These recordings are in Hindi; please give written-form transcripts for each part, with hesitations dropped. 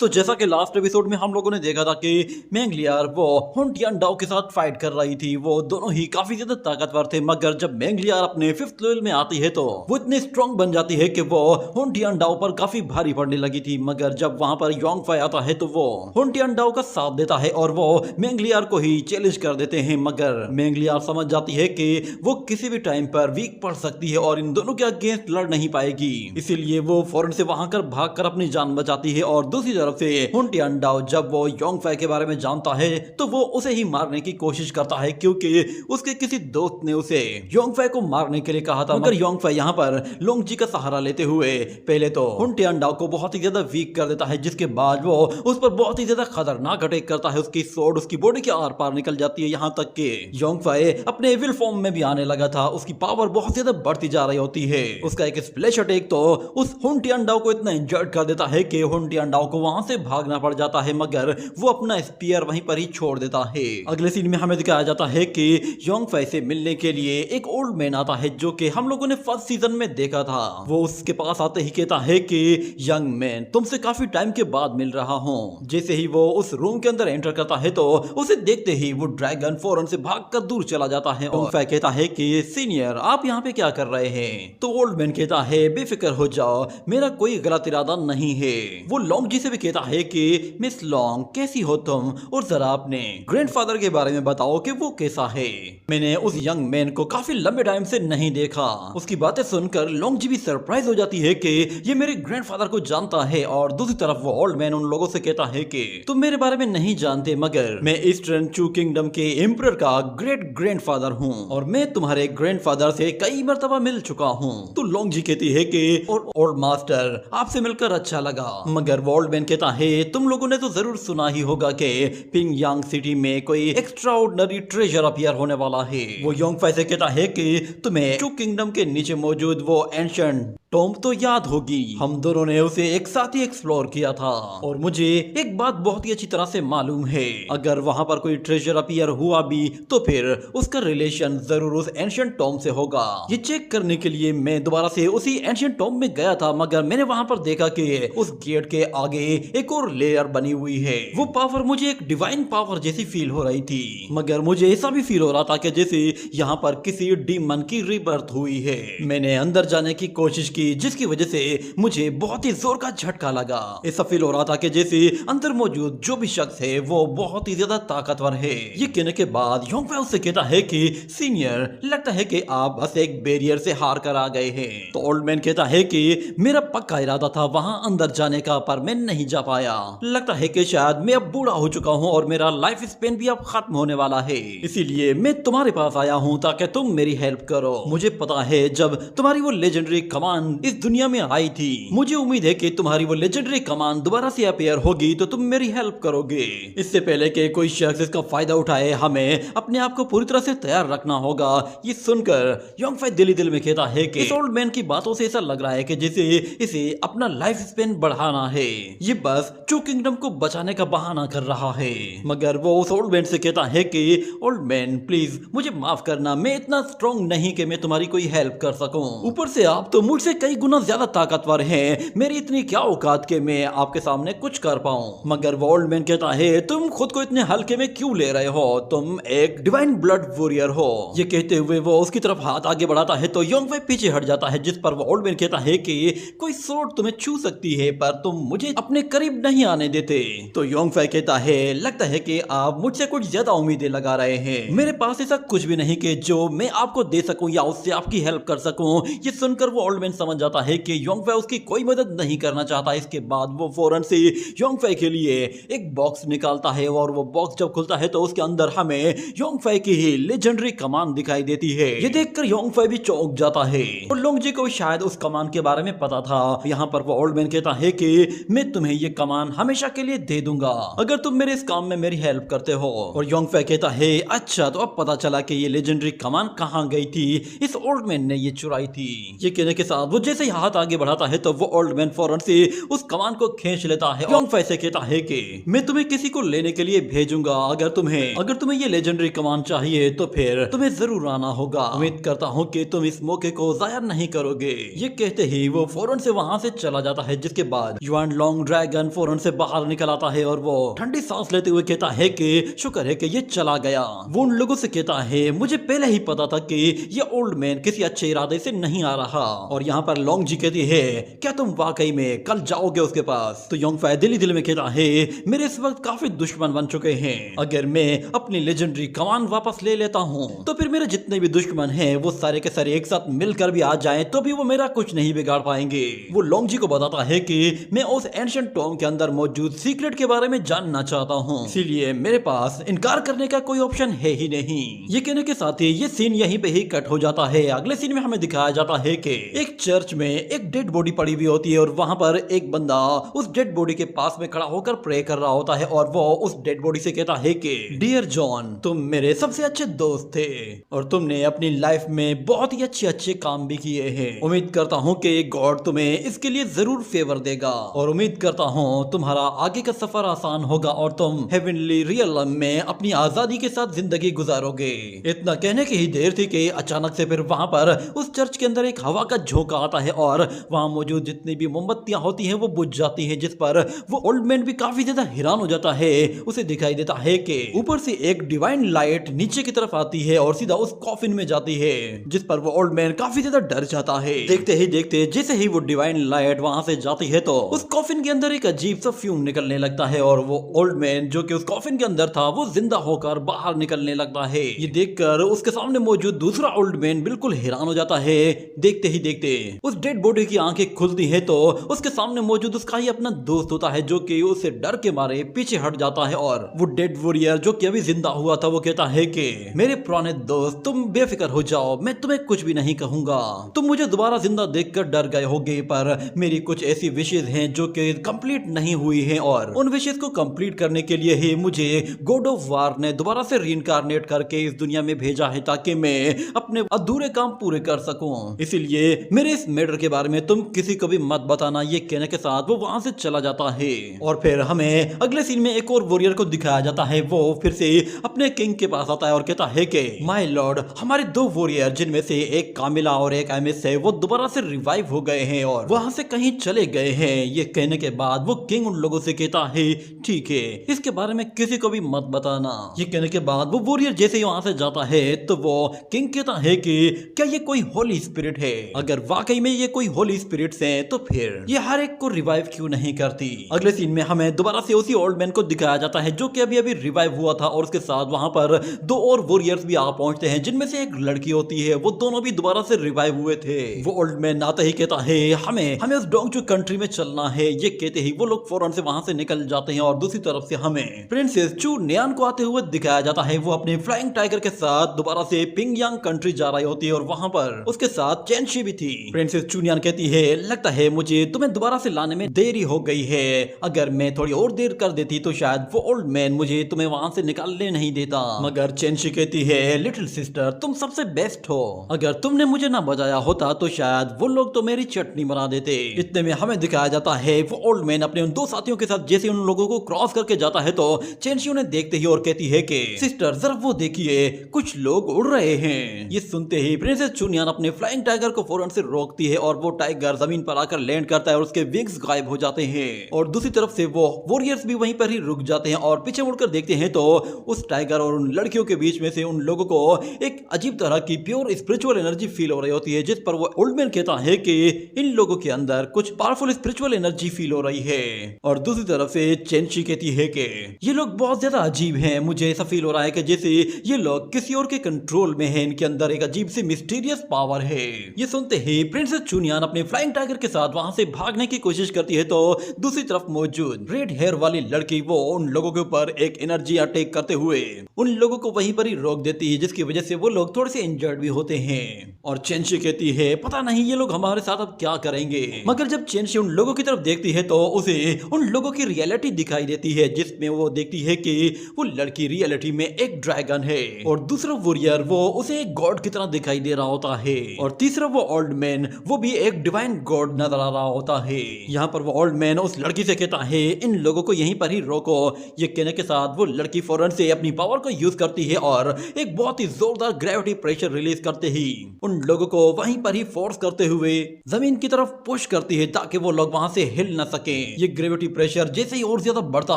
तो जैसा कि लास्ट एपिसोड में हम लोगों ने देखा था कि मेंगलियार वो हुंटियान डाओ के साथ फाइट कर रही थी। वो दोनों ही काफी ज्यादा ताकतवर थे, मगर जब मेंगलियार अपने 5th लेवल में आती है तो वो इतनी स्ट्रांग बन जाती है कि वो हुंटियान डाओ पर काफी भारी पड़ने लगी थी। मगर जब वहां पर योंगफाई आता है तो वो हुंटियान डाओ का साथ देता है और वो मेंगलियार को ही चैलेंज कर देते हैं। मगर मेंगलियार समझ जाती है कि वो किसी भी टाइम पर वीक पड़ सकती है और इन दोनों के अगेंस्ट लड़ नहीं पाएगी, इसीलिए वो फौरन से वहां कर भाग कर अपनी जान बचाती है। और दूसरी तरफ से हुंटियान डाओ जब वो योंगफाई के बारे में जानता है तो वो उसे ही मारने की कोशिश करता है, क्योंकि उसके किसी दोस्त ने उसे योंगफाई को मारने के लिए कहा था। मगर योंगफाई यहाँ पर लोंगजी का सहारा लेते हुए पहले तो हुंटियान डाओ को बहुत ही ज्यादा वीक कर देता है, जिसके बाद वो उस पर बहुत ही ज्यादा खतरनाक अटैक करता है। उसकी स्वॉर्ड उसकी बॉडी के आर पार निकल जाती है, यहाँ तक कि योंगफाई अपने विल फॉर्म में भी आने लगा था। उसकी पावर बहुत ज्यादा बढ़ती जा रही होती है। उसका एक स्प्लैश अटैक तो उस हुंटियान डाओ को इतना इंजर्ड कर देता है कि हुंटियान डाओ को वहां से भागना पड़ जाता है, मगर वो अपना स्पीयर वहीं पर ही छोड़ देता है। अगले सीन में हमें दिखाया जाता है कि योंगफाई से मिलने के लिए एक ओल्ड मैन आता है, जो कि हम लोगों ने फर्स्ट सीजन में देखा था। वो उसके पास आते ही कहता है कि यंग मैन, तुमसे काफी टाइम के बाद मिल रहा हूँ। जैसे ही वो उस रूम के अंदर एंटर करता है तो उसे देखते ही वो ड्रैगन फौरन से भागकर दूर चला जाता है। योंगफाई कहता है कि सीनियर, आप यहाँ पे क्या कर रहे हैं? तो ओल्ड मैन कहता है, बेफिक्र हो जाओ, मेरा कोई गलत इरादा नहीं है। वो लॉन्ग जी से भी कहता है कि मिस लॉन्ग, कैसी हो तुम? और जरा अपने ग्रैंडफादर के बारे में बताओ कि वो कैसा है। मैंने उस यंग मैन को काफी लंबे टाइम से नहीं देखा। उसकी बातें सुनकर लॉन्ग जी भी सरप्राइज हो जाती है कि ये मेरे ग्रैंडफादर को जानता है। और दूसरी तरफ वो ओल्ड मैन उन लोगों से कहता है कि तुम मेरे बारे में नहीं जानते, मगर मैं ईस्टर्न चू किंगडम के एम्परर का ग्रेट ग्रैंडफादर हूँ और मैं तुम्हारे ग्रैंडफादर से कई मर्तबा मिल चुका हूँ। तो लॉन्ग जी कहती है कि ओल्ड मास्टर, आपसे मिलकर अच्छा लगा। मगर वो ओल्ड मैन कहता है, तुम लोगों ने तो जरूर सुना ही होगा कि पिंग यांग सिटी में कोई एक्स्ट्राऑर्डिनरी ट्रेजर अपीयर होने वाला है। वो योंगफाई से कहता है कि तुम्हें चू किंगडम के नीचे मौजूद वो एंशिएंट टॉम तो याद होगी, हम दोनों ने उसे एक साथ ही एक्सप्लोर किया था। और मुझे एक बात बहुत ही अच्छी तरह से मालूम है, अगर वहां पर कोई ट्रेजर अपीयर हुआ भी तो फिर उसका रिलेशन जरूर उस एंशिएंट टॉम से होगा। ये चेक करने के लिए मैं दोबारा से उसी एंशिएंट टॉम में गया था, मगर मैंने वहां पर देखा कि उस गेट के आगे एक और लेयर बनी हुई है। वो पावर मुझे एक डिवाइन पावर जैसी फील हो रही थी, मगर मुझे ऐसा भी फील हो रहा था कि जैसे यहाँ पर किसी डीमन की रीबर्थ हुई है। मैंने अंदर जाने की कोशिश की, जिसकी वजह से मुझे बहुत ही जोर का झटका लगा। ऐसा फील हो रहा था कि जैसे अंदर मौजूद जो भी शख्स है वो बहुत ही ज्यादा ताकतवर है। ये कहने के बाद योंगफाई उससे कहता है कि सीनियर, लगता है कि आप बस एक बैरियर से हार कर आ गए हैं। तो ओल्ड मैन कहता है कि मेरा पक्का इरादा था वहां अंदर जाने का, पर मैं नहीं जा पाया। लगता है कि शायद मैं अब बूढ़ा हो चुका हूं और मेरा लाइफ स्पेन भी अब खत्म होने वाला है, इसीलिए मैं तुम्हारे पास आया हूं ताकि तुम मेरी हेल्प करो। मुझे पता है जब तुम्हारी वो लेजेंडरी कमान इस दुनिया में आई थी, मुझे उम्मीद है कि तुम्हारी वो लेजेंडरी कमान दोबारा से अपीयर होगी तो तुम मेरी हेल्प करोगे। इससे पहले कि कोई शख्स इसका फायदा उठाए, हमें अपने आप को पूरी तरह से तैयार रखना होगा। ये सुनकर योंगफाई दिल ही दिल में कहता है कि इस ओल्ड मैन की बातों से ऐसा लग रहा है कि जैसे इसे अपना लाइफ स्पेन बढ़ाना है, ये बस चू किंगडम को बचाने का बहाना कर रहा है। मगर वो उस ओल्ड मैन से कहता है कि ओल्ड मैन प्लीज मुझे माफ करना, मैं इतना स्ट्रॉन्ग नहीं कि मैं तुम्हारी कोई हेल्प कर सकूं। ऊपर से आप तो मुझसे कई गुना ज्यादा ताकतवर हैं, मेरी इतनी क्या औकात के मैं आपके सामने कुछ कर पाऊं। मगर वो ओल्ड मैन कहता है, तुम खुद को इतने हल्के में क्यों ले रहे हो, तुम एक डिवाइन ब्लड वॉरियर हो। ये कहते हुए वो उसकी तरफ हाथ आगे बढ़ाता है तो योंगफाई पीछे हट जाता है, जिस पर वो ओल्ड मैन कहता है कि कोई स्वॉर्ड तुम्हें छू सकती है पर तुम मुझे अपने करीब नहीं आने देते। तो योंगफाई कहता है, लगता है कि आप मुझसे कुछ ज्यादा उम्मीदें लगा रहे हैं, मेरे पास ऐसा कुछ भी नहीं कि जो मैं आपको दे सकूं या उससे आपकी हेल्प कर सकूं। ये सुनकर वो ओल्ड मैन समझ जाता है कि योंगफाई उसकी कोई मदद नहीं करना चाहता। इसके बाद वो फौरन से योंगफाई के लिए एक बॉक्स निकालता है और वो बॉक्स जब खुलता है तो उसके अंदर हमें योंगफाई की ही लेजेंडरी कमान दिखाई देती है। ये देखकर योंगफाई भी चौंक जाता है और लोंगजी को शायद उस कमान के बारे में पता था। यहाँ पर वो ओल्ड मैन कहता है कि मैं तुम्हें ये कमान हमेशा के लिए दे दूंगा अगर तुम मेरे इस काम में मेरी हेल्प करते हो। और योंगफाई कहता है, अच्छा तो अब पता चला कि ये लेजेंडरी कमान कहाँ गई थी, इस ओल्ड मैन ने ये चुराई थी। ये कहने के साथ वो जैसे ही हाथ आगे बढ़ाता है तो वो ओल्ड मैन फौरन से उस कमान को खींच लेता है। योंग फै से कहता है कि मैं तुम्हें किसी को लेने के लिए भेजूंगा, अगर तुम्हें ये लेजेंडरी कमान चाहिए तो फिर तुम्हें जरूर आना होगा। उम्मीद करता हूँ कि तुम इस मौके को जाया नहीं करोगे। ये कहते ही वो फौरन से वहाँ से चला जाता है, जिसके बाद युआन लॉन्ग ड्रैगन फौरन से बाहर निकल आता है और वो ठंडी सांस लेते हुए कहता है कि शुक्र है कि ये चला गया। वो उन लोगों से कहता है मुझे पहले ही पता था कि ये ओल्ड मैन किसी अच्छे इरादे से नहीं आ रहा। और यहाँ पर लॉन्ग जी कहती है क्या तुम वाकई में कल जाओगे उसके पास? तो योंग फै दिल ही दिल में कहता है मेरे इस वक्त काफी दुश्मन बन चुके हैं, अगर मैं अपनी लेजेंडरी कमान वापस ले लेता हूँ तो फिर मेरे जितने भी दुश्मन हैं वो सारे के सारे एक साथ मिलकर भी आ जाएं तो भी वो मेरा कुछ नहीं बिगाड़ पाएंगे। वो लॉन्ग जी को बताता है कि मैं उस एंशिएंट टॉम के अंदर मौजूद सीक्रेट के बारे में जानना चाहता हूँ, इसीलिए मेरे पास इनकार करने का कोई ऑप्शन है ही नहीं। ये कहने के साथ ही ये सीन यहीं पे ही कट हो जाता है। अगले सीन में हमें दिखाया जाता है कि एक चर्च में एक डेड बॉडी पड़ी हुई होती है और वहां पर एक बंदा उस डेड बॉडी के पास में खड़ा होकर प्रे कर रहा होता है और वो उस डेड बॉडी से कहता है कि डियर जॉन, तुम मेरे सबसे अच्छे दोस्त थे और तुमने अपनी लाइफ में बहुत ही अच्छे काम भी किए हैं। उम्मीद करता हूँ कि गॉड तुम्हें इसके लिए जरूर फेवर देगा और उम्मीद करता हूँ तुम्हारा आगे का सफर आसान होगा और तुम हेवनली रियलम में अपनी आजादी के साथ जिंदगी गुजारोगे। इतना कहने की ही देर थी कि अचानक से फिर वहां पर उस चर्च के अंदर एक हवा का झोंका आता है और वहां मौजूद जितनी भी मोमबत्तियां होती हैं वो बुझ जाती हैं, जिस पर वो ओल्ड मैन भी काफी ज्यादा हैरान हो जाता है। उसे दिखाई देता है कि ऊपर से एक डिवाइन लाइट नीचे की तरफ आती है और सीधा उस कॉफिन में जाती है, जिस पर वो ओल्ड मैन काफी ज्यादा डर जाता है। देखते ही देखते जैसे ही वो डिवाइन लाइट वहां से जाती है तो उस कॉफिन के अंदर एक अजीब सा फ्यूम निकलने लगता है और वो ओल्ड मैन जो कि उस कॉफिन के अंदर था वो जिंदा होकर बाहर निकलने लगता है। ये देखकर उसके सामने मौजूद दूसरा ओल्ड मैन बिल्कुल हैरान हो जाता है। देखते ही देखते उस डेड बॉडी की आंखें खुलती है तो उसके सामने मौजूद उसका ही अपना दोस्त होता है जो कि उससे डर के मारे पीछे हट जाता है और वो डेड वॉरियर जो कि अभी जिंदा हुआ था वो कहता है कि मेरे पुराने दोस्त तुम बेफिक्र हो जाओ, मैं तुम्हें कुछ भी नहीं कहूंगा। तुम मुझे दोबारा जिंदा देखकर डर गए होगे पर मेरी कुछ ऐसी विशेष हैं जो कि कंप्लीट नहीं हुई हैं और उन विशेष को कंप्लीट करने के लिए ही मुझे गॉड ऑफ वार ने दोबारा से रीइंकारनेट करके इस दुनिया में भेजा है ताकि मैं अपने अधूरे काम पूरे कर सकूं। इसीलिए मेरे इस मैटर के बारे में तुम किसी को भी मत बताना। ये कहने के साथ वो वहां से चला जाता है और फिर हमें अगले सीन में एक और वॉरियर को दिखाया जाता है। वो फिर से अपने किंग के पास आता है और कहता है कि माय लॉर्ड, हमारे दो वॉरियर जिनमें से एक कामिला और एक एमिस है वो दोबारा से रिवाइव हो गए हैं और वहां से कहीं चले गए हैं। ये कहने के बाद वो किंग उन लोगों से कहता है ठीक है, इसके बारे में किसी को भी मत बताना। ये कहने के बाद वो वॉरियर जैसे ही वहां से जाता है तो वो किंग कहता है कि क्या ये कोई होली स्पिरिट है? अगर वाकई में ये कोई होली स्पिरिट्स हैं तो फिर ये हर एक को रिवाइव क्यों नहीं करती? अगले सीन में हमें दोबारा से उसी ओल्ड मैन को दिखाया जाता है जो कि अभी अभी रिवाइव हुआ था और उसके साथ वहां पर दो और वॉरियर्स भी आ पहुंचते हैं जिनमें से एक लड़की होती है। वो दोनों भी दोबारा से रिवाइव हुए थे। वो ओल्ड मैन आते ही कहता है हमें उस डोंगचू कंट्री में चलना है। ये कहते ही वो लोग फौरन से वहां से निकल जाते हैं और दूसरी तरफ से हमें प्रिंसेस चू नियान को आते हुए दिखाया जाता है। वो अपने फ्लाइंग टाइगर के साथ दोबारा से पिंगयांग कंट्री जा रही होती है और वहां पर उसके साथ चेंशी भी थी। प्रिंसेस चू नियान कहती है लगता है मुझे तुम्हें दोबारा से लाने में देरी हो गई है, अगर मैं थोड़ी और देर कर देती तो शायद वो ओल्ड मैन मुझे तुम्हें वहां से निकालने नहीं देता। मगर चेंशी कहती है लिटिल सिस्टर तुम सबसे बेस्ट हो, अगर तुमने मुझे ना बचाया होता तो शायद वो लोग तो मेरी चटनी बना देते। इतने में हमें दिखाया जाता है वो ओल्ड मैन अपने उन दो साथियों के साथ जैसे उन लोगों को क्रॉस करके जाता है तो चेंशी उन्हें देखते ही और कहती है कि सिस्टर जरा वो देखिए कुछ लोग उड़ रहे हैं। ये सुनते ही प्रिंसेस चू नियान अपने फ्लाइंग टाइगर को फौरन से रोकती है और वो टाइगर जमीन पर आकर लैंड करता है और उसके विंग्स गायब हो जाते हैं और दूसरी तरफ से वो वॉरियर्स भी वहीं पर ही रुक जाते हैं और पीछे मुड़कर देखते हैं तो उस टाइगर और उन लड़कियों के बीच में से उन लोगों को एक अजीब तरह की प्योर स्पिरिचुअल एनर्जी फील हो रही होती है, जिस पर वो ओल्ड मैन कहता है कि इन लोगों के अंदर कुछ पावरफुल स्पिरिचुअल एनर्जी फील हो रही है। और दूसरी तरफ से चेंशी कहती है कि ये लोग बहुत ज्यादा अजीब हैं, मुझे ऐसा फील हो रहा है कि जैसे ये लोग किसी और के कंट्रोल में हैं, इनके अंदर एक अजीब सी मिस्टीरियस पावर है। ये सुनते ही प्रिंसेस चू नियान अपने फ्लाइंग टाइगर के साथ वहां से भागने की कोशिश करती है तो दूसरी तरफ मौजूद रेड हेयर वाली लड़की वो उन लोगों के ऊपर एक एनर्जी अटैक करते हुए उन लोगों को वहीं पर ही रोक देती है, जिसकी वजह से वो लोग थोड़े से इंजर्ड भी होते हैं। और चेंशी कहती है पता नहीं ये लोग हमारे साथ अब क्या करेंगे। मगर जब चेंशी उन लोगों की तरफ देखती है तो उसे उन लोगों की रियलिटी दिखाई देती है, जिसमें वो देखती है कि वो लड़की रियलिटी में एक ड्रैगन है और दूसरा वॉरियर वो उसे एक गॉड की तरह दिखाई दे रहा होता है और तीसरा वो ओल्ड मैन मैन वो भी एक डिवाइन गॉड नजर आ रहा होता है। यहाँ पर वो ओल्ड मैन उस लड़की से कहता है इन लोगों को यहीं पर ही रोको। ये कहने के साथ वो लड़की फौरन से अपनी पावर को यूज करती है और एक बहुत ही जोरदार ग्रेविटी प्रेशर रिलीज करते ही उन लोगों को वहीं पर ही फोर्स करते हुए जमीन की तरफ पुश करती है ताकि वो लोग वहां से हिल न सके। ये ग्रेविटी प्रेशर जैसे ही और ज्यादा बढ़ता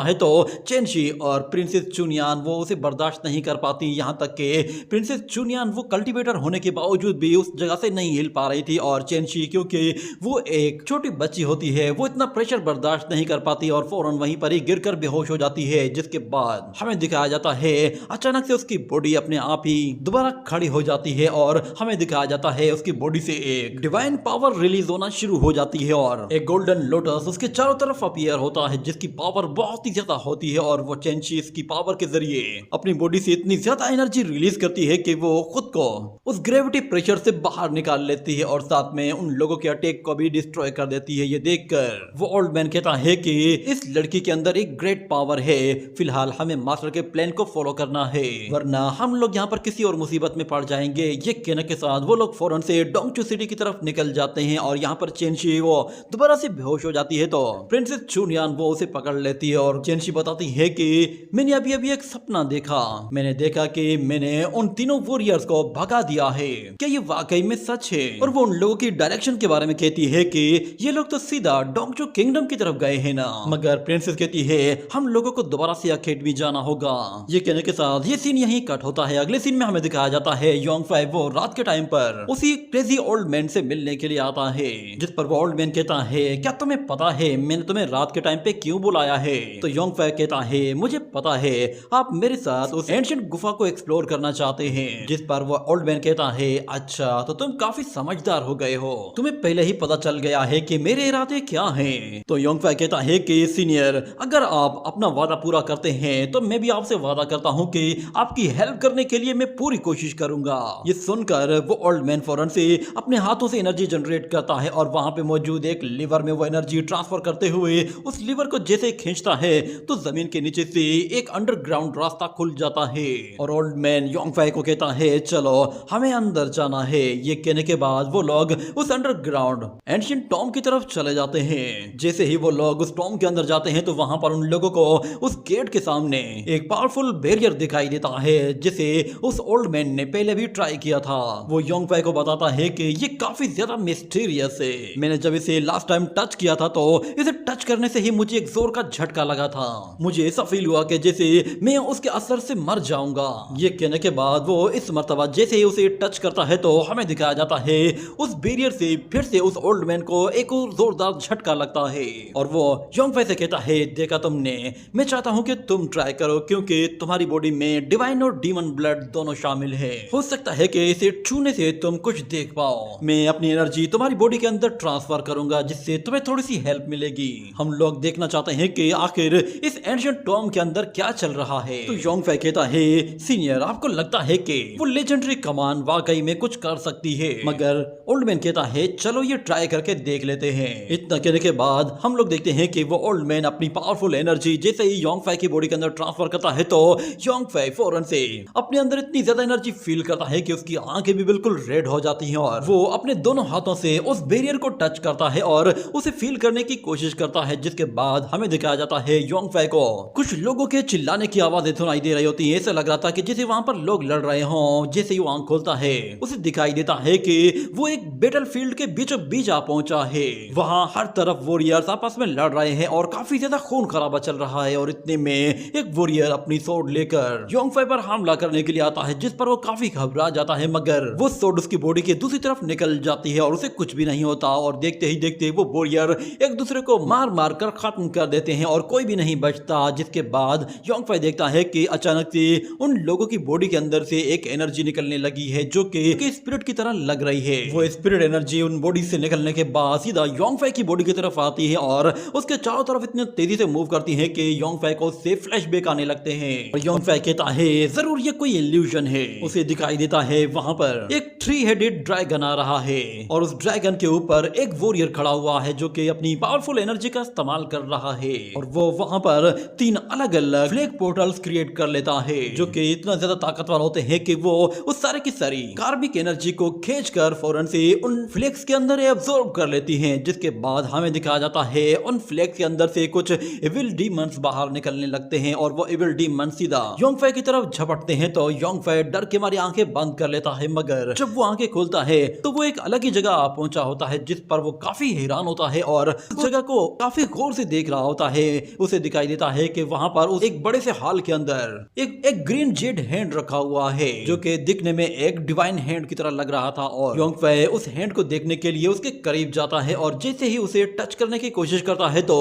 है तो चेनशी और प्रिंसेस चुनियान वो उसे बर्दाश्त नहीं कर पाती। यहाँ तक के प्रिंसेस चुनियान वो कल्टीवेटर होने के बावजूद भी उस जगह से नहीं हिल पा रही थी और चेनशी क्योंकि वो एक छोटी बच्ची होती है वो इतना प्रेशर बर्दाश्त नहीं कर पाती और फौरन वहीं पर ही गिरकर बेहोश हो जाती है। जिसके बाद हमें दिखाया जाता है अचानक से उसकी बॉडी अपने आप ही दोबारा खड़ी हो जाती है और हमें दिखाया जाता है उसकी बॉडी से एक डिवाइन पावर रिलीज होना शुरू हो जाती है और एक गोल्डन लोटस उसके चारों तरफ अपीयर होता है जिसकी पावर बहुत ही ज्यादा होती है और वो चेनशी इसकी पावर के जरिए अपनी बॉडी से इतनी ज्यादा एनर्जी रिलीज करती है कि वो खुद को उस ग्रेविटी प्रेशर से बाहर निकाल लेती है और साथ में उन लोगों के अटैक को भी डिस्ट्रॉय कर देती है। ये देखकर वो ओल्ड मैन कहता है कि इस लड़की के अंदर एक ग्रेट पावर है, फिलहाल हमें मास्टर के प्लान को फॉलो करना है वरना हम लोग यहाँ पर किसी और मुसीबत में पड़ जाएंगे। ये कहने के साथ वो लोग फौरन से डोंगचू सिटी की तरफ निकल जाते हैं और यहाँ पर चेनशी वो दोबारा से बेहोश हो जाती है तो प्रिंसेस चुनियान वो उसे पकड़ लेती है और चेनशी बताती है कि मैंने अभी अभी एक सपना देखा। मैंने देखा कि मैंने उन तीनों वॉरियर्स को भगा दिया है। क्या ये वाकई में सच है? और वो उन लोगों की डायरेक्शन के बारे में कहती है कि ये लोग तो सीधा डोंगचू किंगडम की तरफ गए हैं ना। मगर प्रिंसेस कहती है हम लोगों को दोबारा से अकेडमी जाना होगा। ये कहने के साथ ये सीन यहीं कट होता है। अगले सीन में हमें दिखाया जाता है योंगफाई वो रात के टाइम पर उसी क्रेजी ओल्ड मैन से मिलने के लिए आता है जिस पर वो ओल्ड मैन कहता है क्या तुम्हें पता है मैंने तुम्हें रात के टाइम पे क्यों बुलाया है? तो योंगफाई कहता है मुझे पता है आप मेरे साथ उस एंशिएंट गुफा को एक्सप्लोर करना चाहते हैं। जिस पर वो ओल्ड मैन कहता है अच्छा तो तुम काफी समझदार हो गए हो, तुम्हें पहले ही पता चल गया है कि मेरे इरादे क्या हैं। तो योंगफाई कहता है कि सीनियर अगर आप अपना वादा पूरा करते हैं तो मैं भी आपसे वादा करता हूं कि आपकी हेल्प करने के लिए मैं पूरी कोशिश करूंगा। ये सुनकर वो ओल्ड मैन फौरन से अपने हाथों से एनर्जी जनरेट करता है और वहां पे मौजूद एक लीवर में वो एनर्जी ट्रांसफर करते हुए उस लीवर को जैसे खींचता है तो जमीन के नीचे से एक अंडरग्राउंड रास्ता खुल जाता है और ओल्ड मैन योंगफाई को कहता है चलो हमें अंदर जाना है। ये कहने के बाद वो लोग उस अंडरग्राउंड एंशिएंट टॉम की तरफ चले जाते हैं। जैसे ही वो लोग उस टॉम के अंदर जाते हैं तो वहां पर उन लोगों को उस गेट के सामने एक पावरफुल बैरियर दिखाई देता है जिसे उस ओल्ड मैन ने पहले भी ट्राई किया था। वो योंगफाई को बताता है कि ये काफी ज्यादा मिस्टीरियस है, मैंने जब इसे लास्ट टाइम टच किया था तो इसे टच करने से ही मुझे एक जोर का झटका लगा था, मुझे ऐसा फील हुआ कि जैसे मैं उसके असर से मर जाऊंगा। ये कहने के बाद वो इस मर्तबा जैसे ही उसे टच करता है तो हमें दिखाया जाता है उस बैरियर से फिर से उस ओल्ड मैन को एक और जोरदार झटका लगता है और वो योंगफाई से कहता है देखा तुमने, मैं चाहता हूं कि तुम ट्राई करो क्योंकि तुम्हारी बॉडी में डिवाइन और डीमन ब्लड दोनों शामिल है, हो सकता है कि इसे छूने से तुम कुछ देख पाओ। मैं अपनी एनर्जी तुम्हारी बॉडी के अंदर ट्रांसफर करूंगा जिससे तुम्हें थोड़ी सी हेल्प मिलेगी। हम लोग देखना चाहते हैं कि आखिर इस एंशिएंट टॉम के अंदर क्या चल रहा है। तो योंगफाई कहता है सीनियर आपको लगता है कि वो लेजेंडरी कमान वाकई में कुछ कर सकती है? मगर ओल्ड मैन कहता है चलो ये ट्राई करके देख लेते हैं। इतना कहने के बाद हम लोग देखते हैं कि वो ओल्ड मैन अपनी पावरफुल एनर्जी जैसे ही योंगफाई की बॉडी के अंदर ट्रांसफर करता है तो योंगफाई फौरन से अपने अंदर इतनी ज्यादा एनर्जी फील करता है कि उसकी आंखें भी बिल्कुल रेड हो जाती हैं और वो अपने दोनों हाथों से उस बैरियर को टच करता है और उसे फील करने की कोशिश करता है। जिसके बाद हमें दिखाया जाता है योंगफाई को कुछ लोगों के चिल्लाने की आवाजें सुनाई दे रही होती है। ऐसा लग रहा था कि जैसे वहां पर लोग लड़ रहे हों। जैसे ही वो आंख खोलता है उसे दिखाई देता है कि वो एक बैटल फील्ड के बीचों बीच आ पहुंचा है। वहां हर तरफ वॉरियर्स आपस में लड़ रहे हैं और काफी ज्यादा खून खराबा चल रहा है और इतने में एक वॉरियर अपनी सोर्ड लेकर योंगफाई पर हमला करने के लिए आता है जिस पर वो काफी घबरा जाता है मगर वो सोर्ड उसकी बॉडी के दूसरी तरफ निकल जाती है और उसे कुछ भी नहीं होता और देखते ही देखते वो वॉरियर एक दूसरे को मार मार कर खत्म कर देते हैं और कोई भी नहीं बचता। जिसके बाद योंगफाई देखता है कि अचानक से उन लोगों की बॉडी के अंदर से एक एनर्जी निकलने लगी है जो कि स्पिरिट की तरह लग रही है। वो स्पिरिट एनर्जी उन बॉडी से निकलने के बाद सीधा योंगफाई की बॉडी की तरफ आती है और उसके चारों तरफ इतनी तेजी से मूव करती है कि योंगफाई को उससे फ्लैशबैक आने लगते हैं। और योंगफाई कहता है जरूर ये कोई इल्यूजन है। उसे दिखाई देता है वहां पर एक 3 हेडेड ड्रैगन आ रहा है और उस ड्रैगन के ऊपर एक वॉरियर खड़ा हुआ है जो कि अपनी पावरफुल एनर्जी का इस्तेमाल कर रहा है और वो वहां पर 3 अलग अलग फ्लेक पोर्टल्स क्रिएट कर लेता है जो कि इतना ज्यादा ताकतवर होते हैं कि वो उस सारे की सारी कार्बिक एनर्जी को खींचकर फौरन से उन फ्लेक्स के अंदर एब्जॉर्ब कर लेती हैं, जिसके बाद हमें दिखाया जाता है उन फ्लेक्स के अंदर से कुछ इविल डीमंस बाहर निकलने लगते हैं और वो इविल डीमन सीधा योंगफे की तरफ झपटते हैं। तो योंगफे डर के मारे आंखें बंद कर लेता है, मगर जब वो आंखें खोलता है तो वो एक अलग ही जगह पहुंचा होता है, जिस पर वो काफी हैरान होता है और उस जगह को काफी गौर से देख रहा होता है। उसे दिखाई देता है कि वहां पर उस एक बड़े से हॉल के अंदर एक ग्रीन जेड हैंड रखा हुआ है, जो कि दिखने में एक डिवाइन हैंड की तरह लग रहा था। और योंगफे उस हैंड को देखने के लिए उसके करीब जाता है और जैसे ही उसे टच करने की कोशिश करता है तो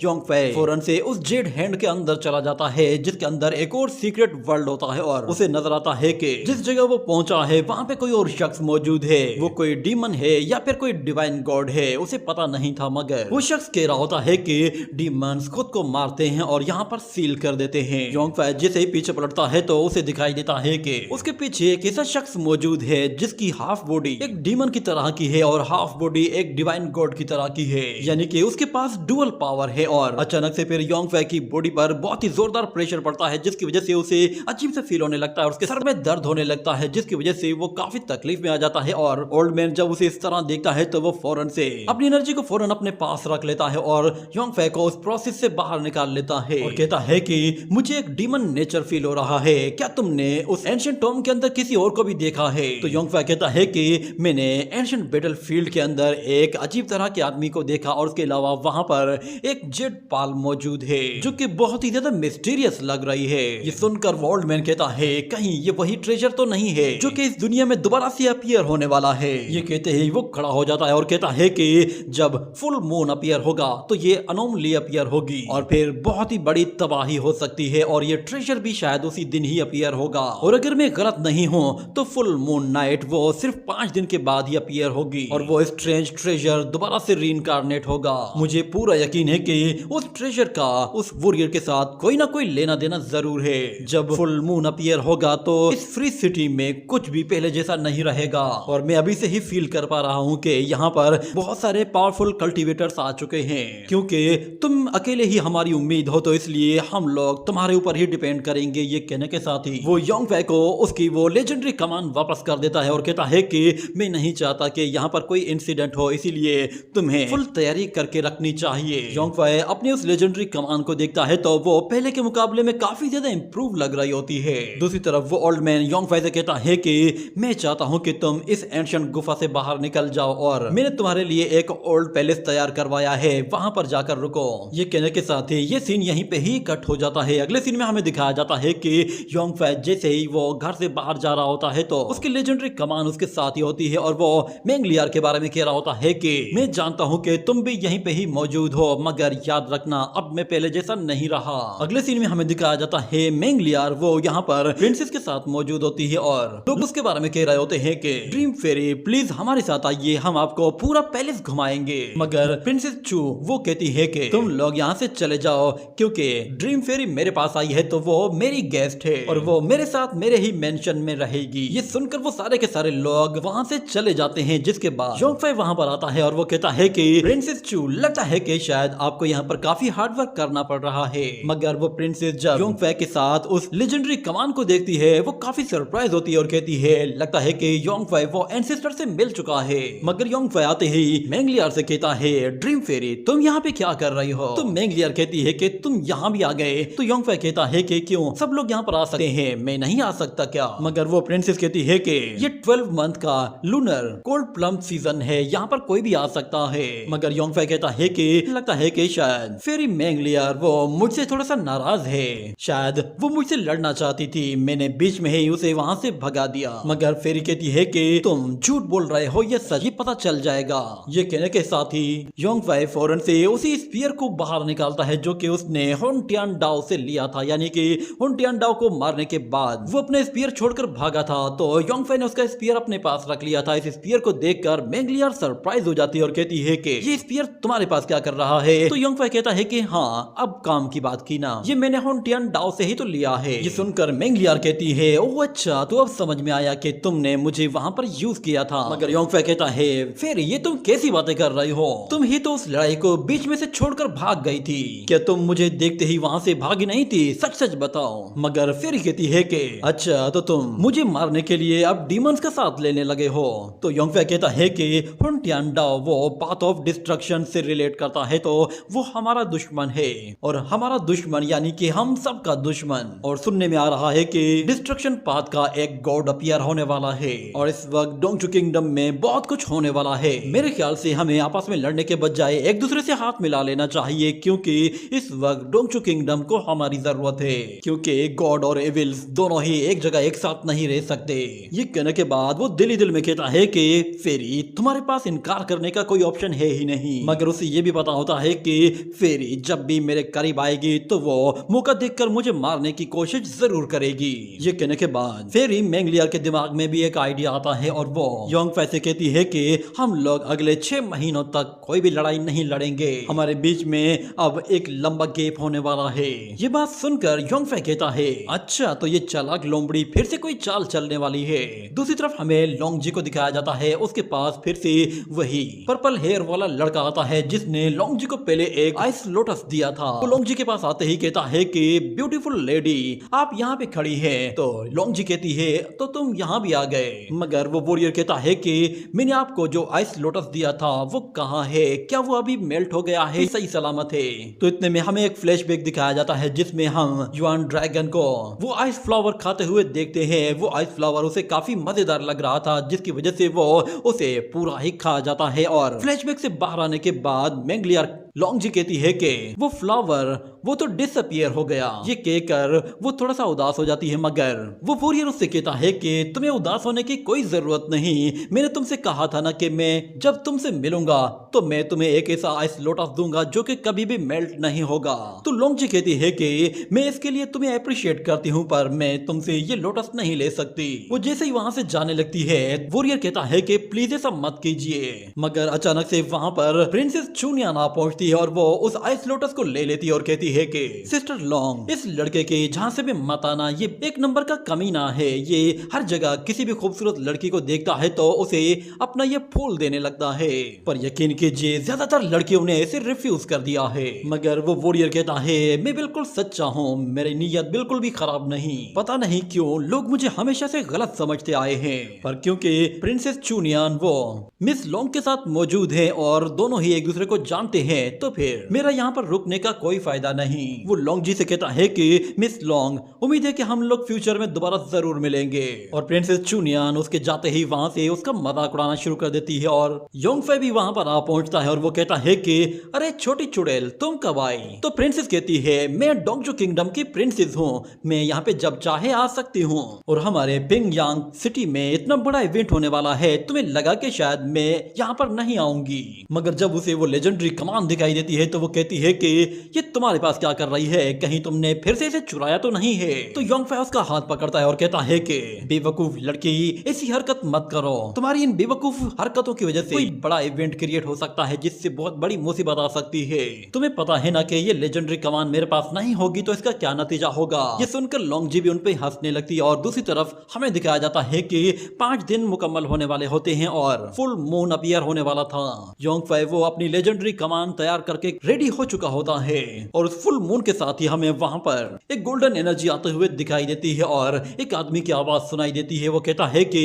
योंगफे फौरन से उस जेड हैंड के अंदर चला जाता है, जिसके अंदर एक और सीक्रेट वर्ल्ड होता है। और उसे नजर आता है कि जिस जगह वो पहुंचा है वहां पे कोई और शख्स मौजूद है। वो कोई डीमन है या फिर कोई डिवाइन गॉड है, उसे पता नहीं था, मगर वो शख्स कह रहा होता है कि डीमंस खुद को मारते हैं और यहाँ पर सील कर देते हैं। योंगफे जैसे ही पीछे पलटता है तो उसे दिखाई देता है कि उसके पीछे एक ऐसा शख्स मौजूद है जिसकी हाफ बॉडी एक डीमन की तरह की है और हाफ बॉडी एक डिवाइन गॉड की तरह की है, यानी कि उसके पास डुअल पावर है। और अचानक से फिर योंगफे की बॉडी पर बहुत ही जोरदार प्रेशर पड़ता है, जिसकी वजह से उसे अजीब से फील होने लगता है और उसके सर में दर्द होने लगता है, जिसकी वजह से वो काफी तकलीफ में आ जाता है। और ओल्ड मैन जब उसे इस तरह देखता है तो वो फौरन से अपनी एनर्जी को फौरन अपने पास रख लेता है और योंगफे को उस प्रोसेस से बाहर निकाल लेता है और कहता है कि मुझे एक डीमन नेचर फील हो रहा है, क्या तुमने उस एंशिएंट टॉम के अंदर किसी और को भी देखा है? तो योंगफे कहता है कि मैंने एंशिएंट बैटलफील्ड के अंदर एक अजीब तरह के आदमी को देखा और उसके अलावा वहां पर एक जेड पाल मौजूद है जो कि बहुत ही ज्यादा मिस्टीरियस लग रही है। ये सुनकर ओल्ड मैन कहता है कहीं ये वही ट्रेजर तो नहीं है जो कि इस दुनिया में दोबारा से अपीयर होने वाला है। ये कहते ही वो खड़ा हो जाता है और कहता है कि जब फुल मून अपीयर होगा तो ये अनोमली अपीयर होगी और फिर बहुत ही बड़ी तबाही हो सकती है और ये ट्रेजर भी शायद उसी दिन ही अपीयर होगा। और अगर मैं गलत नहीं हूँ तो फुल मून नाइट वो सिर्फ 5 दिन के बाद ही अपीयर होगी और वो स्ट्रेंज ट्रेजर दोबारा से रीइंकार्नेट होगा। मुझे पूरा यकीन है कि उस ट्रेजर का उस वॉरियर के साथ कोई ना कोई लेना देना जरूर है। जब फुल मून अपीयर होगा तो इस फ्री सिटी में कुछ भी पहले जैसा नहीं रहेगा और मैं अभी से ही फील कर पा रहा हूँ कि यहाँ पर बहुत सारे पावरफुल कल्टीवेटर्स आ चुके हैं, क्योंकि तुम अकेले ही हमारी उम्मीद हो तो इसलिए हम लोग तुम्हारे ऊपर ही डिपेंड करेंगे। ये कहने के साथ ही वो योंगफे को उसकी वो लेजेंडरी कमान वापस कर देता है और कहता है कि मैं नहीं चाहता कि यहाँ पर कोई इंसिडेंट हो, इसीलिए तुम्हें फुल तैयारी करके रखनी चाहिए। योंगफे अपनी उस लेजेंडरी कमान को देखता है तो वो पहले के मुकाबले में काफी ज्यादा इंप्रूव लग रही होती है। दूसरी तरफ वो ओल्ड मैन योंगफे से कहता है कि मैं चाहता हूँ कि तुम इस एंशिएंट गुफा से बाहर निकल जाओ और मैंने तुम्हारे लिए एक ओल्ड पैलेस तैयार करवाया है, वहां पर जाकर रुको। ये कहने के साथ ही ये सीन यहीं पे ही कट हो जाता है। अगले सीन में हमें दिखाया जाता है कि योंगफे जैसे ही वो घर से बाहर जा रहा होता है तो उसकी लेजेंडरी कमान उसके साथ ही होती है और वो मेंगलियार के बारे में कह रहा होता है कि मैं जानता हूँ कि तुम भी यहीं पे ही मौजूद हो, मगर याद रखना अब मैं पहले जैसा नहीं रहा। अगले सीन में हमें दिखाया जाता है मेंगलियार वो यहाँ पर प्रिंसेस के साथ मौजूद होती है और लोग उसके बारे में कह रहे होते हैं कि ड्रीम फेरी प्लीज हमारे साथ आइए, हम आपको पूरा पैलेस घुमाएंगे। मगर प्रिंसेस चू वो कहती है कि तुम लोग यहाँ से चले जाओ, क्योंकि ड्रीम फेरी मेरे पास आई है तो वो मेरी गेस्ट है और वो मेरे साथ मेरे ही मेंशन में रहेगी। ये सुनकर वो सारे के सारे लोग वहाँ से चले जाते हैं, जिसके बाद योंगफे वहाँ पर आता है और वो कहता है कि प्रिंसेस चू लगता है कि शायद आपको यहाँ पर काफी हार्ड वर्क करना पड़ रहा है। मगर वो प्रिंसेस जब योंगफे के साथ उस लेजेंडरी कमान को देखती है वो काफी सरप्राइज होती है और कहती है लगता है कि योंगफे वो एंसेस्टर से मिल चुका है। मगर योंगफे आते ही मेंगलियार से कहता है ड्रीम फेरी तुम यहाँ पे क्या कर रही हो? तो मेंगलियार कहती है कि तुम यहाँ भी आ गए। तो योंगफे कहता है कि क्यों, सब लोग यहाँ पर आ सकते हैं, मैं नहीं आ सकता क्या? मगर वो प्रिंसेस कहती है कि ये 12 मंथ का लूनर कोल्ड प्लम सीजन है, यहाँ पर कोई भी आ सकता है। मगर योंगफे कहता है कि लगता है कि शायद फेरी मेंगलियार वो मुझसे थोड़ा सा नाराज है, शायद वो मुझसे लड़ना चाहती थी, मैंने बीच में ही उसे वहाँ से भगा दिया। मगर फेरी कहती है कि तुम झूठ बोल रहे हो, ये सच ही पता चल जाएगा। ये कहने के साथ ही योंगफे फौरन से उसी स्पीयर को बाहर निकालता है जो कि उसने हुनटियान डाओ से लिया था, यानी कि हुनटियान डाओ को मारने के बाद वो अपने स्पीयर छोड़कर भागा था तो योंगफे ने उसका स्पीयर अपने पास रख लिया था। इस स्पीयर को देखकर मेंगलियार सरप्राइज हो जाती है और कहती है कि ये स्पीयर तुम्हारे पास क्या कर रहा है? तो योंगफे कहता है कि हाँ अब काम की बात की ना, ये मैंने हुनटियान डाओ से ही तो लिया है। ये सुनकर मेंगलियार कहती है ओह अच्छा, तो अब समझ में आया कि तुमने मुझे वहाँ पर यूज किया था। मगर योंगफे कहता है फिर ये तुम कैसी बातें कर रही हो, तुम ही तो उस लड़ाई को बीच में से छोड़कर भाग गई थी। क्या तुम मुझे देखते ही वहाँ से भागी नहीं थी? सच सच बताओ। मगर फिर कहती है कि अच्छा, तो तुम मुझे मारने के लिए अब डीमंस का साथ लेने लगे हो। तो योंगफे कहता है कि हुनटियान डाओ वो पाथ ऑफ डिस्ट्रक्शन से रिलेट करता है, तो वो हमारा दुश्मन है और हमारा दुश्मन यानी कि हम सबका दुश्मन। और सुनने में आ रहा है कि डिस्ट्रक्शन पाथ का एक गॉड अपीयर होने वाला है और इस वक्त डोंगचू किंगडम में बहुत कुछ होने वाला है। मेरे ख्याल से हमें आपस में लड़ने के बजाय एक दूसरे से हाथ मिला लेना चाहिए, क्योंकि इस वक्त डोंगचू किंगडम को हमारी जरूरत है, क्योंकि गॉड और एविल्स दोनों ही एक जगह एक साथ नहीं रह सकते। ये कहने के बाद वो दिल ही दिल में कहता है कि फेरी तुम्हारे पास इनकार करने का कोई ऑप्शन है ही नहीं। मगर उसे ये भी पता होता है कि फेरी जब भी मेरे करीब आएगी तो वो मौका देखकर मुझे मारने की कोशिश जरूर करेगी। ये कहने के बाद फेरी मेंगलियर के दिमाग में भी एक आइडिया आता है और वो योंगफे से कहती है कि हम लोग अगले 6 महीनों तक कोई भी लड़ाई नहीं लड़ेंगे, हमारे बीच में अब एक लंबा गैप होने वाला है। ये बात सुनकर योंगफे कहता है अच्छा, तो ये चालाक लोमड़ी फिर से कोई चाल चलने वाली है। दूसरी तरफ हमें लोंगजी को दिखाया जाता है, उसके पास फिर से वही पर्पल हेयर वाला लड़का आता है जिसने लोंगजी को पहले एक आइस लोटस दिया था। तो लोंगजी के पास आते ही कहता है कि ब्यूटीफुल लेडी आप यहाँ पे खड़ी है। तो लोंगजी कहती है तो तुम यहाँ भी आ गए। मगर वो वॉरियर कहता है कि मैंने आपको जो आइस लोटस दिया था वो कहाँ है, क्या वो अभी मेल्ट हो गया है, सही सलामत है? तो इतने में हमें एक फ्लैशबैक दिखाया जाता है जिसमें हम युआन ड्रैगन को वो आइस फ्लावर खाते हुए देखते हैं। वो आइस फ्लावर उसे काफी मजेदार लग रहा था, जिसकी वजह से वो उसे पूरा ही खा जाता है। और फ्लैशबैक से बाहर आने के बाद मेंगलियर लोंगजी कहती है कि वो फ्लावर वो तो डिसअपियर हो गया। ये कहकर वो थोड़ा सा उदास हो जाती है, मगर वो वॉरियर उससे कहता है कि तुम्हें उदास होने की कोई जरूरत नहीं, मैंने तुमसे कहा था ना कि मैं जब तुमसे मिलूंगा तो मैं तुम्हें एक ऐसा आइस लोटस दूंगा जो कि कभी भी मेल्ट नहीं होगा। तो लोंगजी कहती है कि मैं इसके लिए तुम्हें अप्रिशिएट करती हूँ, पर मैं तुमसे ये लोटस नहीं ले सकती। वो जैसे ही वहां से जाने लगती है वॉरियर कहता है कि प्लीज ऐसा मत कीजिए। मगर अचानक से वहां पर प्रिंसेस चुनियान आ पहुंचती है और वो उस आइस लोटस को ले लेती है और कहती है कि सिस्टर लॉन्ग, इस लड़के के जहां से भी मत आना, ये एक नंबर का कमीना है। ये हर जगह किसी भी खूबसूरत लड़की को देखता है तो उसे अपना ये फूल देने लगता है, पर यकीन कीजिए ज्यादातर लड़कियों ने इसे रिफ्यूज कर दिया है। मगर वो वॉरियर कहता है मैं बिल्कुल सच्चा हूँ, मेरी नीयत बिल्कुल भी खराब नहीं। पता नहीं क्यों लोग मुझे हमेशा से गलत समझते आए हैं, पर क्योंकि प्रिंसेस चुनियान वो मिस लॉन्ग के साथ मौजूद है और दोनों ही एक दूसरे को जानते हैं, तो फिर मेरा यहाँ पर रुकने का कोई फायदा नहीं। वो लोंगजी से कहता है कि मिस लॉन्ग, उम्मीद है कि हम लोग फ्यूचर में दोबारा जरूर मिलेंगे। और प्रिंसेस चुनियान उसके जाते ही वहां से उसका मजाक उड़ाना शुरू कर देती है और योंगफे भी वहां पर आ पहुंचता है और वो कहता है कि अरे छोटी चुड़ैल तुम कब आई? तो प्रिंसेस कहती है मैं डोंगचू किंगडम की प्रिंसेस हूँ, मैं यहाँ पे जब चाहे आ सकती हूँ और हमारे पिंगयांग सिटी में इतना बड़ा इवेंट होने वाला है, तुम्हें लगा कि शायद मैं यहाँ पर नहीं आऊंगी। मगर जब उसे वो लेजेंडरी कमान दिखाई देती है तो वो कहती है कि ये तुम्हारे पास क्या कर रही है, कहीं तुमने फिर से इसे चुराया तो नहीं है? तो योंगफे उसका हाथ पकड़ता है और कहता है कि बेवकूफ लड़की, ऐसी हरकत मत करो, तुम्हारी इन बेवकूफ हरकतों की वजह से कोई बड़ा इवेंट क्रिएट हो सकता है जिससे बहुत बड़ी मुसीबत आ सकती है। तुम्हें पता है ना कि ये लेजेंडरी कमान मेरे पास नहीं होगी तो इसका क्या नतीजा होगा? ये सुनकर लोंगजी भी उन पे हंसने लगती है। और दूसरी तरफ हमें दिखाया जाता है कि 5 दिन मुकम्मल होने वाले होते हैं और फुल मून अपीयर होने वाला था। योंगफे वो अपनी लेजेंडरी कमान तैयार करके रेडी हो चुका होता है और उस फुल मून के साथ ही हमें वहां पर एक गोल्डन एनर्जी आते हुए दिखाई देती है और एक आदमी की आवाज सुनाई देती है। वो कहता है कि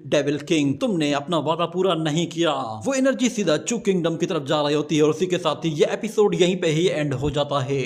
डेविल किंग, तुमने अपना वादा पूरा नहीं किया। वो एनर्जी सीधा चू किंगडम की तरफ जा रही होती है और उसी के साथ ही ये एपिसोड यहीं पे ही एंड हो जाता है।